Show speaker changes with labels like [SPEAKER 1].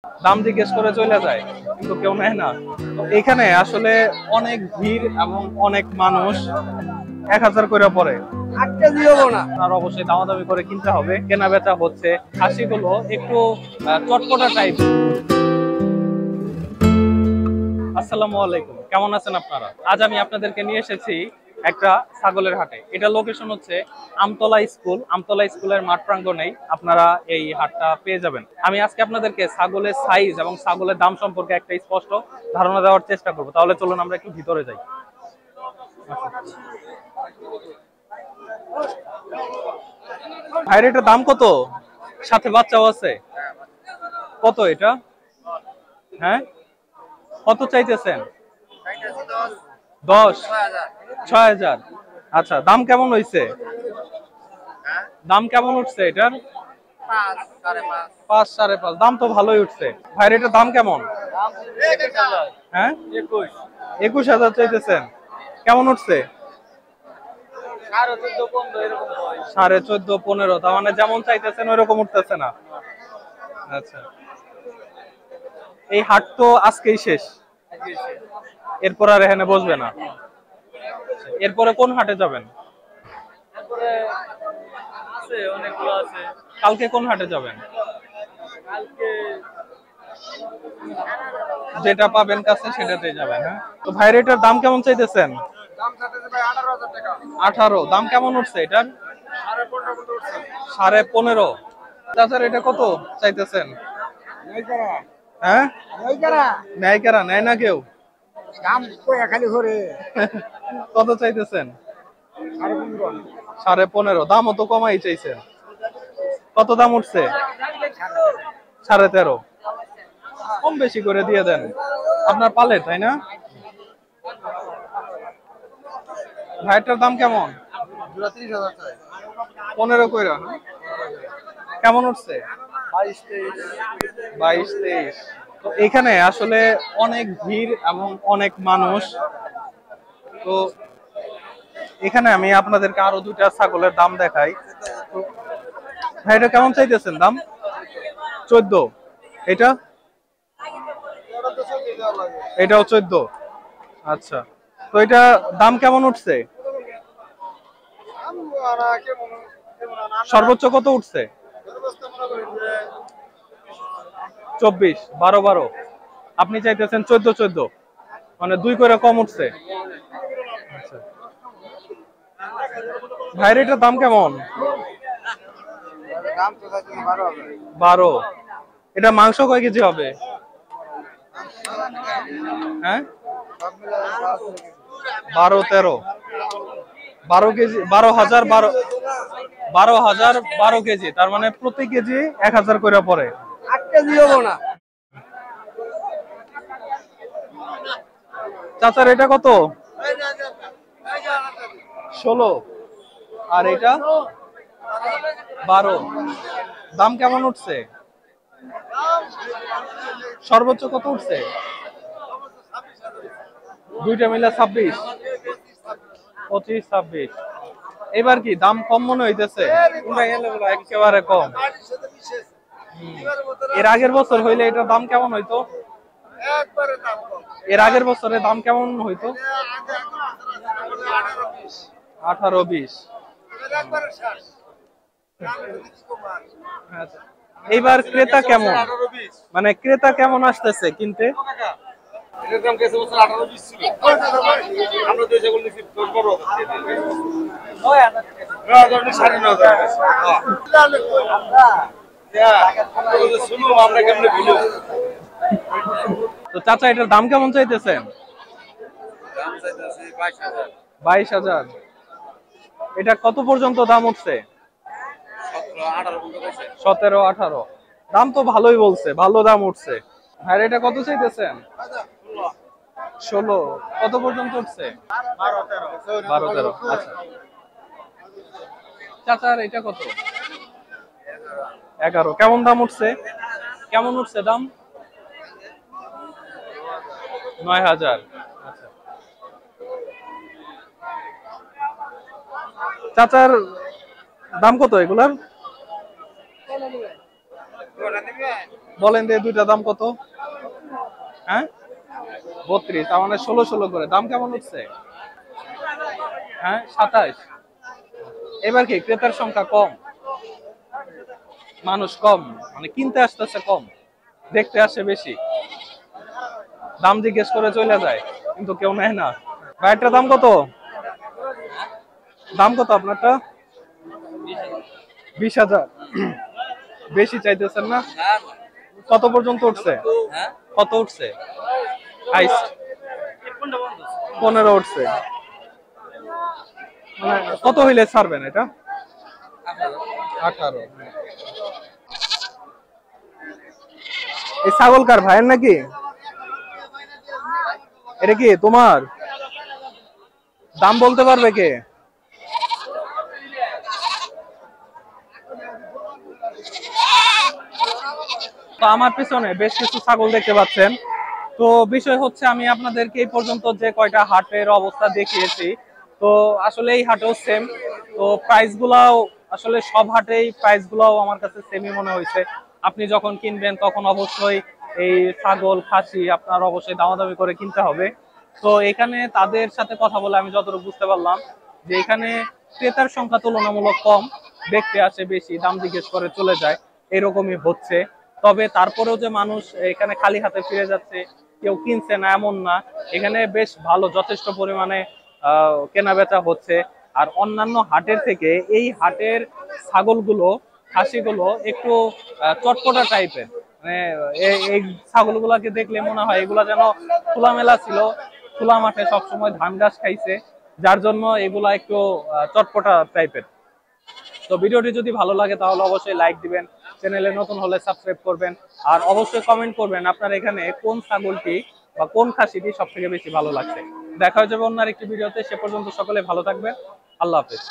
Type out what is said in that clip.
[SPEAKER 1] দাম জিজ্ঞেস করে চলে যায়, কিন্তু কেউ নেয় না। তো এখানে আসলে অনেক ভিড় এবং অনেক মানুষ। 1000 করে পড়ে। আর অবশ্যই দামাদামি করে কিনতে হবে। কেনা বেচা হচ্ছে। খাসিগুলো একটু চটপটা টাইপ। আসসালামু আলাইকুম, কেমন আছেন আপনারা? আজ আমি আপনাদেরকে নিয়ে এসেছি একটা ছাগলের হাটে। এটা লোকেশন হচ্ছে আমতলা স্কুল। আমতলা স্কুলের মাঠ প্রাঙ্গণেই আপনারা এই হাটটা পেয়ে যাবেন। আমি আজকে আপনাদেরকে ছাগলের সাইজ এবং ছাগলের দাম সম্পর্কে একটা স্পষ্ট ধারণা দেওয়ার চেষ্টা করব। তাহলে চলুন আমরা একটু ভিতরে যাই। ভাইয়ের এটার দাম কত? সাথে বাচ্চাও আছে? কত এটা? হ্যাঁ, কত চাইতেছেন? 10, 6000। আচ্ছা, দাম কেমন হইছে? দাম কেমন উঠছে এটার? 5, 5.5। দাম তো ভালোই উঠছে। ভাইয়ের এটার দাম কেমন? হ্যাঁ, 21,000 চাইতেছেন। কেমন উঠছে? 14.5, 15। তার মানে যেমন চাইতেছেন ওইরকম উঠতেছে না। আচ্ছা, এই হাট তো আজকেই শেষ, এরপর আর এখানে বসবে না। এরপরে কোন হাটে যাবেন? কালকে কোন হাটে যাবেন? যেটা পাবেন কাছে সেটাতেই যাবেন। হ্যাঁ, তো ভাইয়ের এটার দাম কেমন চাইতেছেন? 18। দাম কেমন উঠছে এটার? 15.5। চাচার এটা কত চাইতেছেন? হ্যাঁ, নেয় কারা? নেয় না কেউ? কত চাইতেছেন? 15.5। দামও তো কমাই চাইছেন। কত দাম উঠছে? 13.5। কম বেশি করে দিয়ে দেন, আপনার পালে, তাই না? ভাইটার দাম কেমন? 15 কইরা। কেমন উঠছে? 22-23। তো এখানে আসলে অনেক ভিড় এবং অনেক মানুষ। তো এখানে আমি আপনাদেরকে আরো দুইটা ছাগলের দাম দেখাই। তো ভাইটা কেমন চাইতেছেন দাম? 14। এটা? এটাও 14। আচ্ছা, তো এটা দাম কেমন উঠছে? সর্বোচ্চ কত উঠছে? 24, 12. আপনি চাইতেছেন 14, মানে 2 করে কম উঠছে। আচ্ছা, ভাইয়ের এটার দাম কেমন? 12। এটা মাংস কয় কেজি হবে? হ্যাঁ, 12-13। 12 কেজি, 12,000, 12,000, 12 কেজি। তার মানে প্রতি কেজি 1000 করে পড়ে। 8 কেজি হবো না। চাচার এটা কত? 16। আর এটা 12। দাম কেমন উঠছে? সর্বোচ্চ কত উঠছে? দুইটা মিলে 26, 25, 26। এবার কি দাম কম মনে হইতেছে? একেবারে কম। এর আগের বছর হইলে এটার দাম কেমন হইতো? এর আগের বছরে দাম কেমন হইতো? 18-20। এইবার ক্রেতা কেমন, মানে ক্রেতা কেমন আসতেছে কিনতে? তো চাচা এটার দাম কেমন চাইতেছেন? 22,000। এটা কত পর্যন্ত দাম উঠছে? 17-18। দাম তো ভালোই বলছে, ভালো দাম উঠছে। আর এটা কত চাইতেছেন? 16। কত পর্যন্ত উঠছে? 12-13। আচ্ছা, চাচার এটা কত? 11। কেমন দাম উঠছে? কেমন উঠছে দাম? 9,000। আচ্ছা, চাচার দাম কত এগুলার? বলেন যে দুইটা দাম কত? হ্যাঁ 32, তার মানে 16 করে। দাম কেমন হচ্ছে? হ্যাঁ 27। এবার কি ক্রেতার সংখ্যা কম, মানুষ কম, মানে কিনতে আসতেছে কম, দেখতে আসে বেশি, দাম জিজ্ঞেস করে চলে যায় কিন্তু কেউ নেয় না। ভাইটার দাম কত? দাম কত আপনারটা? 20,000। বেশি চাইতেছেন না? কত পর্যন্ত উঠছে? কত উঠছে হাইস্ট? 15 উঠছে। মানে কত হইলে ছাড়বেন এটা? 18। এই ছাগল কার, ভাইয়ের নাকি? এটা কি তোমার? দাম বলতে পারবে কে? তো আমার পিছনে বেশ কিছু ছাগল দেখতে পাচ্ছেন। তো বিষয় হচ্ছে আমি আপনাদেরকে এই পর্যন্ত যে কয়টা হাটের অবস্থা দেখিয়েছি, তো আসলে এই হাটেও সেম। তো প্রাইস গুলাও আসলে সব হাটেই প্রাইস গুলাও আমার কাছে সেমই মনে হয়েছে। আপনি যখন কিনবেন তখন অবশ্যই এই ছাগল খাসি আপনার অবশ্যই দামাদামি করে কিনতে হবে। তো এখানে তাদের সাথে কথা বলে আমি যতটুকু বুঝতে পারলাম যে এখানে ক্রেতার সংখ্যা তুলনামূলক কম, দেখতে আসে বেশি, দাম জিজ্ঞেস করে চলে যায়, এরকমই হচ্ছে। তবে তারপরেও যে মানুষ এখানে খালি হাতে ফিরে যাচ্ছে, কেউ কিনছে না এমন না, এখানে বেশ ভালো যথেষ্ট পরিমাণে কেনা বেচা হচ্ছে। আর অন্যান্য হাটের থেকে এই হাটের ছাগলগুলো, খাসিগুলো একটু চটপটা টাইপের। মানে এই ছাগলগুলাকে দেখলে মনে হয় এগুলা যেন খোলামেলা ছিল, খোলা মাঠে সবসময় ধান ঘাস খাইছে, যার জন্য এগুলা একটু চটপটা টাইপের। তো ভিডিওটি যদি ভালো লাগে তাহলে অবশ্যই লাইক দিবেন, চ্যানেলে নতুন হলে সাবস্ক্রাইব করবেন, আর অবশ্যই কমেন্ট করবেন আপনার এখানে কোন ছাগলটি বা কোন খাসিটি সব থেকে বেশি ভালো লাগছে। দেখা হয়ে যাবে অন্য আরেকটি ভিডিওতে, সে পর্যন্ত সকলে ভালো থাকবেন। আল্লাহ হাফেজ।